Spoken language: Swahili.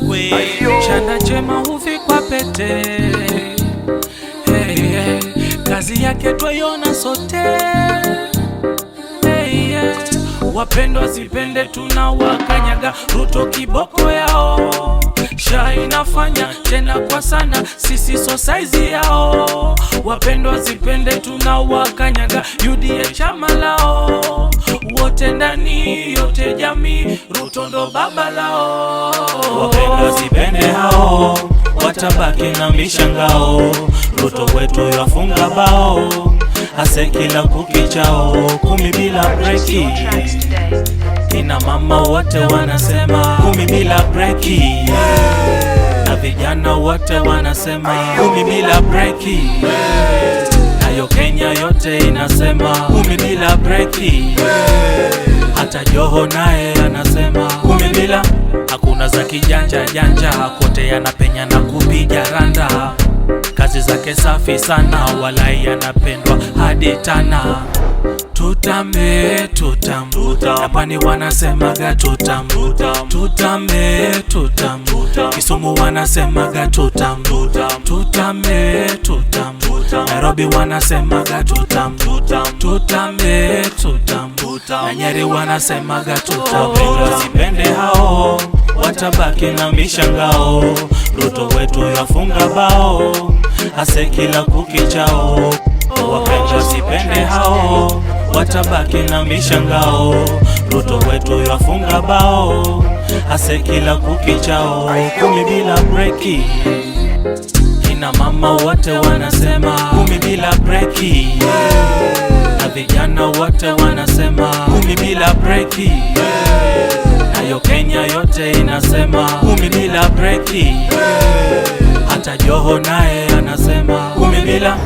we. Chanda chema huvikwa pete, hey, hey. Kazi yake twaiona sote, hey, hey. Wapendwa sipende tunawakanyaga, Ruto kiboko yao. Sha inafanya tena kwa sana, sisi so size yao. Wapendwa sipende tunawakanyaga, UDA chama lao. Wote ndani yote jamii, Ruto ndo baba lao. Wapendwa sipende hao, watabaki na mishangao. Ruto wetu yafunga bao, hase kila kukichao, 10 bila breki. Kina mama wote wanasema 10 bila breki, na vijana wote wanasema 10 bila breki, nayo Kenya yote inasema 10 bila breki. Hata Joho naye anasema 10 bila. Hakuna za kijanja janja, kote yanapenya na kupiga randa. Kazi zake safi sana, walai yanapendwa hadi Tana. Tutambe, Japani wanasemaga tutambe, Kisumu wanasemaga tutambe, Nairobi wanasemaga tutambe, na Nyeri wanasemaga tutambe. Sipende hao, watabaki na mishangao. Ruto wetu yafunga bao, hase kila kukichao. Wapendwa sipende hao, watabaki na mishangao. Ruto wetu yafunga bao, hase kila kukichao, 10 bila breki. Kina mama wote wanasema 10 bila breki, na vijana wote wanasema 10 bila breki, nayo Kenya yote inasema 10 bila breki. Hata Joho naye anasema 10 bila.